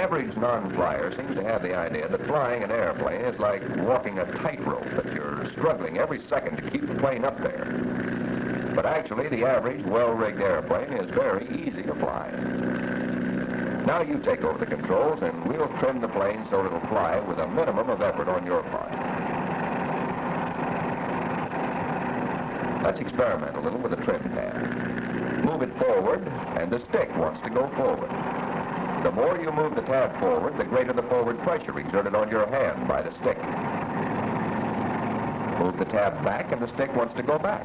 average non-flyer seems to have the idea that flying an airplane is like walking a tightrope, that you're struggling every second to keep the plane up there. But actually, the average well-rigged airplane is very easy to fly. Now you take over the controls, and we'll trim the plane so it'll fly with a minimum of effort on your part. Let's experiment a little with the trim tab. Move it forward, and the stick wants to go forward. The more you move the tab forward, the greater the forward pressure exerted on your hand by the stick. Move the tab back, and the stick wants to go back.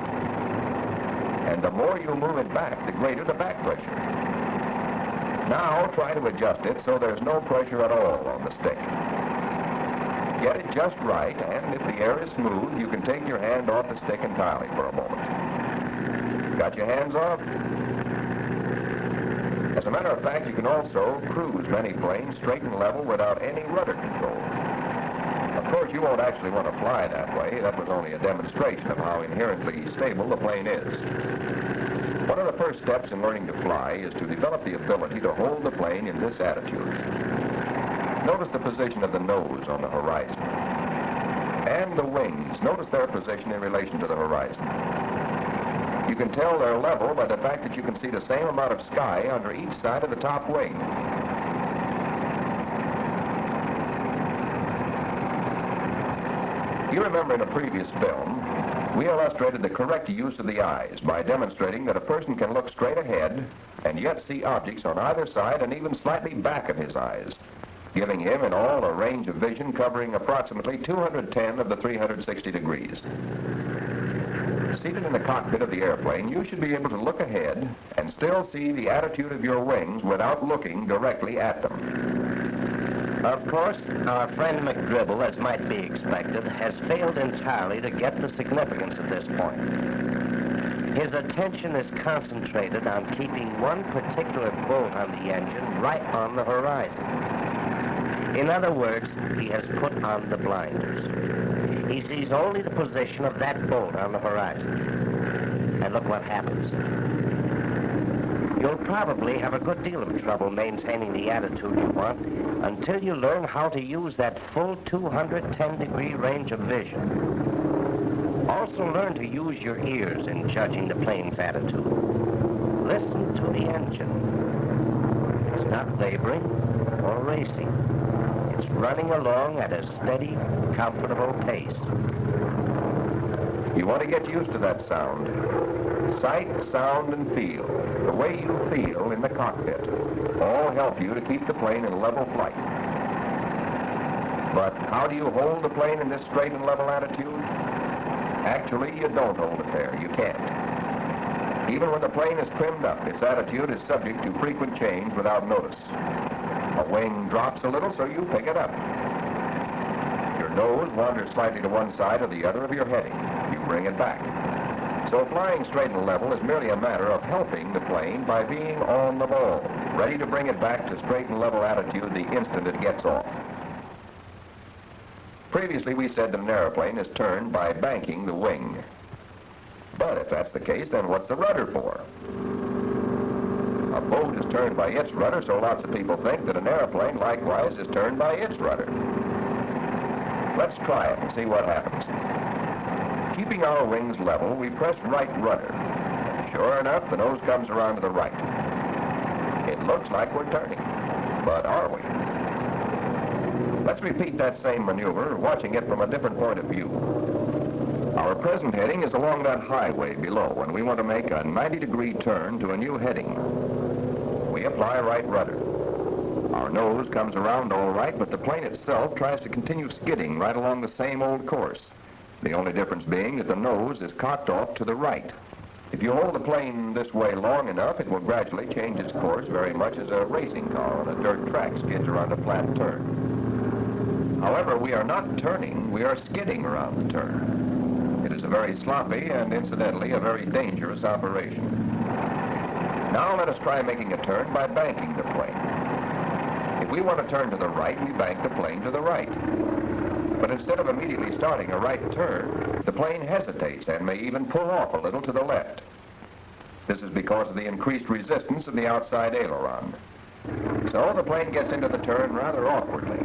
And the more you move it back, the greater the back pressure. Now try to adjust it so there's no pressure at all on the stick. Get it just right, and if the air is smooth, you can take your hand off the stick entirely for a moment. Got your hands off? As a matter of fact, you can also cruise many planes straight and level without any rudder control. Of course, you won't actually want to fly that way. That was only a demonstration of how inherently stable the plane is. One of the first steps in learning to fly is to develop the ability to hold the plane in this attitude. Notice the position of the nose on the horizon. And the wings. Notice their position in relation to the horizon. You can tell they're level by the fact that you can see the same amount of sky under each side of the top wing. You remember in a previous film, we illustrated the correct use of the eyes by demonstrating that a person can look straight ahead and yet see objects on either side and even slightly back of his eyes, giving him in all a range of vision covering approximately 210 of the 360 degrees. Seated in the cockpit of the airplane, you should be able to look ahead and still see the attitude of your wings without looking directly at them. Of course, our friend McDribble, as might be expected, has failed entirely to get the significance of this point. His attention is concentrated on keeping one particular bolt on the engine right on the horizon. In other words, he has put on the blinders. He sees only the position of that bolt on the horizon. And look what happens. You'll probably have a good deal of trouble maintaining the attitude you want until you learn how to use that full 210-degree range of vision. Also learn to use your ears in judging the plane's attitude. Listen to the engine. It's not laboring or racing. It's running along at a steady, comfortable pace. You want to get used to that sound. Sight, sound, and feel, the way you feel in the cockpit, all help you to keep the plane in level flight. But how do you hold the plane in this straight and level attitude? Actually, you don't hold it there. You can't. Even when the plane is trimmed up, its attitude is subject to frequent change without notice. A wing drops a little, so you pick it up. Your nose wanders slightly to one side or the other of your heading. You bring it back. So flying straight and level is merely a matter of helping the plane by being on the ball, ready to bring it back to straight and level attitude the instant it gets off. Previously, we said that an airplane is turned by banking the wing. But if that's the case, then what's the rudder for? A boat is turned by its rudder, so lots of people think that an airplane likewise is turned by its rudder. Let's try it and see what happens. Keeping our wings level, we press right rudder. Sure enough, the nose comes around to the right. It looks like we're turning, but are we? Let's repeat that same maneuver, watching it from a different point of view. Our present heading is along that highway below, and we want to make a 90-degree turn to a new heading. We apply right rudder. Our nose comes around all right, but the plane itself tries to continue skidding right along the same old course. The only difference being that the nose is cocked off to the right. If you hold the plane this way long enough, it will gradually change its course very much as a racing car on a dirt track skids around a flat turn. However, we are not turning, we are skidding around the turn. It is a very sloppy and incidentally a very dangerous operation. Now let us try making a turn by banking the plane. If we want to turn to the right, we bank the plane to the right. But instead of immediately starting a right turn, the plane hesitates and may even pull off a little to the left. This is because of the increased resistance of the outside aileron. So the plane gets into the turn rather awkwardly.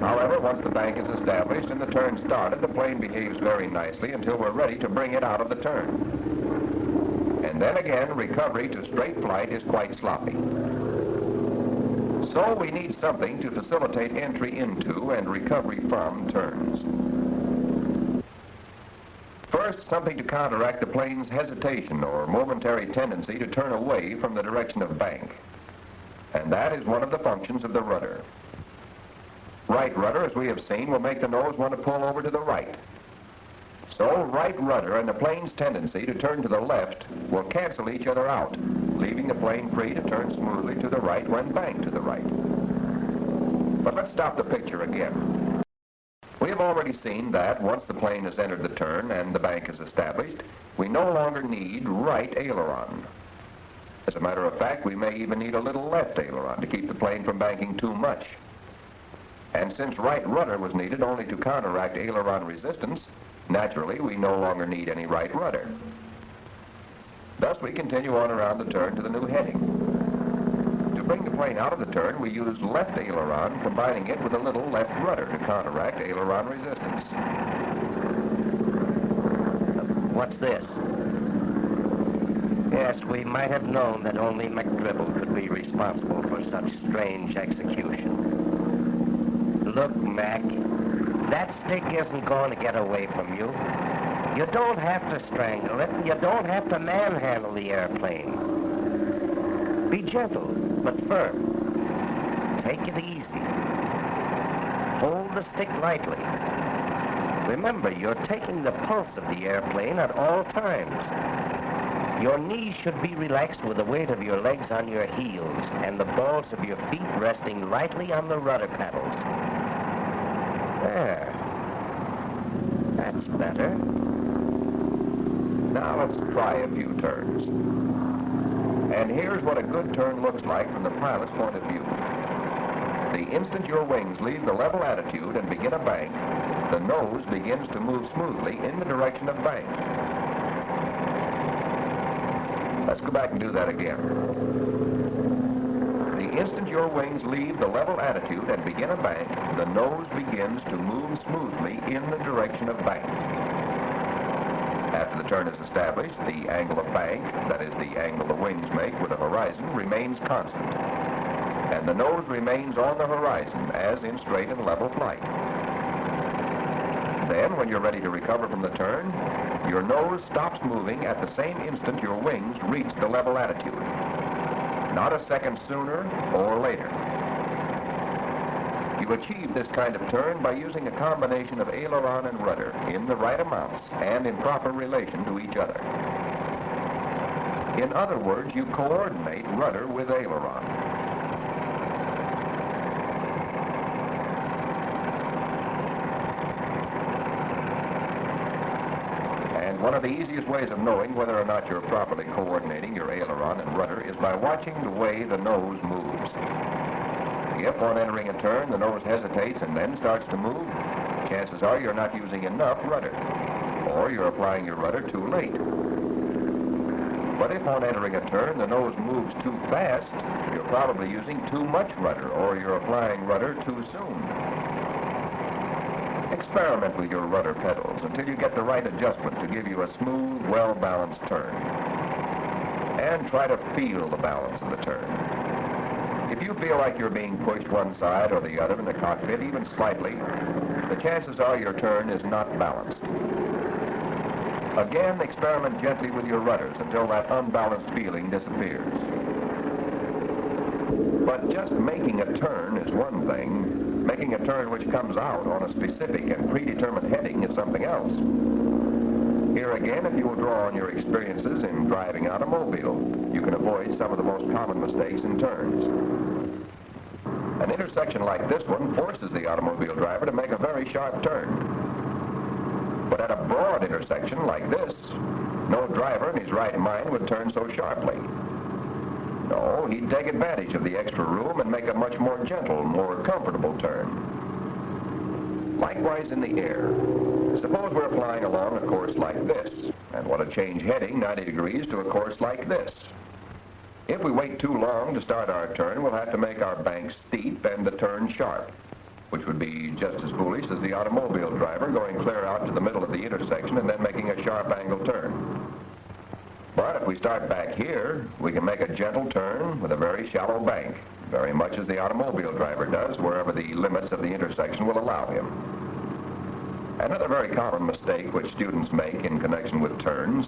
However, once the bank is established and the turn started, the plane behaves very nicely until we're ready to bring it out of the turn. And then again, recovery to straight flight is quite sloppy. So we need something to facilitate entry into and recovery from turns. First, something to counteract the plane's hesitation or momentary tendency to turn away from the direction of bank. And that is one of the functions of the rudder. Right rudder, as we have seen, will make the nose want to pull over to the right. So right rudder and the plane's tendency to turn to the left will cancel each other out, leaving the plane free to turn smoothly to the right when banked to the right. But let's stop the picture again. We have already seen that once the plane has entered the turn and the bank is established, we no longer need right aileron. As a matter of fact, we may even need a little left aileron to keep the plane from banking too much. And since right rudder was needed only to counteract aileron resistance, naturally we no longer need any right rudder. Thus we continue on around the turn to the new heading. To bring the plane out of the turn, we use left aileron, combining it with a little left rudder to counteract aileron resistance. What's this? Yes, we might have known that only McDribble could be responsible for such strange execution. Look, Mac, that stick isn't going to get away from you. You don't have to strangle it. You don't have to manhandle the airplane. Be gentle, but firm. Take it easy. Hold the stick lightly. Remember, you're taking the pulse of the airplane at all times. Your knees should be relaxed with the weight of your legs on your heels and the balls of your feet resting lightly on the rudder pedals. There. That's better. Now let's try a few turns. And here's what a good turn looks like from the pilot's point of view. The instant your wings leave the level attitude and begin a bank, the nose begins to move smoothly in the direction of bank. Let's go back and do that again. The instant your wings leave the level attitude and begin a bank, the nose begins to move smoothly in the direction of bank. After the turn is established, the angle of bank, that is the angle the wings make with the horizon, remains constant. And the nose remains on the horizon as in straight and level flight. Then, when you're ready to recover from the turn, your nose stops moving at the same instant your wings reach the level attitude. Not a second sooner or later. You achieve this kind of turn by using a combination of aileron and rudder in the right amounts and in proper relation to each other. In other words, you coordinate rudder with aileron. And one of the easiest ways of knowing whether or not you're properly coordinating your aileron and rudder is by watching the way the nose moves. If on entering a turn the nose hesitates and then starts to move, chances are you're not using enough rudder, or you're applying your rudder too late. But if on entering a turn the nose moves too fast, you're probably using too much rudder, or you're applying rudder too soon. Experiment with your rudder pedals until you get the right adjustment to give you a smooth, well-balanced turn. And try to feel the balance of the turn. If you feel like you're being pushed one side or the other in the cockpit, even slightly, the chances are your turn is not balanced. Again, experiment gently with your rudders until that unbalanced feeling disappears. But just making a turn is one thing. Making a turn which comes out on a specific and predetermined heading is something else. Here again, if you will draw on your experiences in driving automobile, you can avoid some of the most common mistakes in turns. An intersection like this one forces the automobile driver to make a very sharp turn. But at a broad intersection like this, no driver in his right mind would turn so sharply. No, he'd take advantage of the extra room and make a much more gentle, more comfortable turn. Likewise in the air. Suppose we're flying along a course like this, and want to change heading 90 degrees to a course like this. If we wait too long to start our turn, we'll have to make our bank steep and the turn sharp, which would be just as foolish as the automobile driver going clear out to the middle of the intersection and then making a sharp angle turn. But if we start back here, we can make a gentle turn with a very shallow bank, very much as the automobile driver does, wherever the limits of the intersection will allow him. Another very common mistake which students make in connection with turns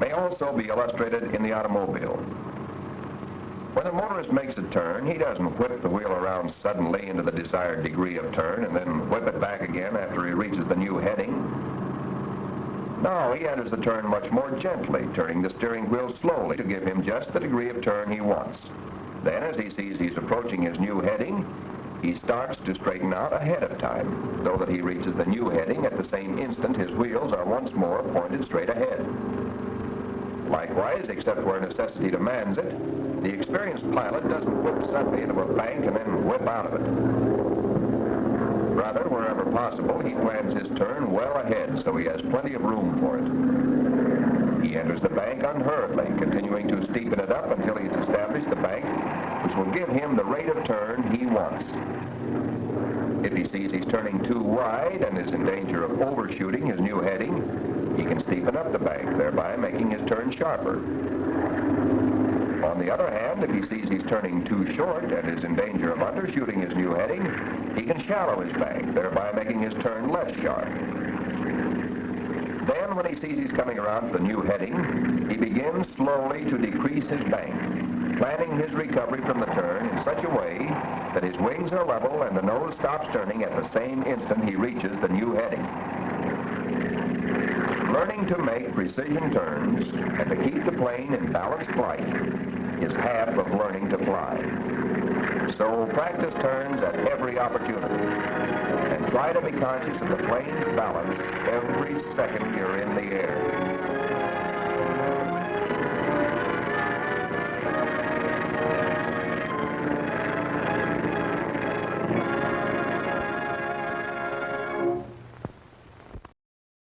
may also be illustrated in the automobile. When a motorist makes a turn, he doesn't whip the wheel around suddenly into the desired degree of turn and then whip it back again after he reaches the new heading. No, he enters the turn much more gently, turning the steering wheel slowly to give him just the degree of turn he wants. Then, as he sees he's approaching his new heading, he starts to straighten out ahead of time, so that he reaches the new heading at the same instant his wheels are once more pointed straight ahead. Likewise, except where necessity demands it, the experienced pilot doesn't whip suddenly into a bank and then whip out of it. Rather, wherever possible, he plans his turn well ahead so he has plenty of room for it. He enters the bank unhurriedly, continuing to steepen it up until he's established the bank, which will give him the rate of turn he wants. If he sees he's turning too wide and is in danger of overshooting his new heading, he can steepen up the bank, thereby making his turn sharper. On the other hand, if he sees he's turning too short and is in danger of undershooting his new heading, he can shallow his bank, thereby making his turn less sharp. Then, when he sees he's coming around to the new heading, he begins slowly to decrease his bank, planning his recovery from the turn in such a way that his wings are level and the nose stops turning at the same instant he reaches the new heading. Learning to make precision turns and to keep the plane in balanced flight is half of learning to fly. So practice turns at every opportunity and try to be conscious of the plane's balance every second you're in the air.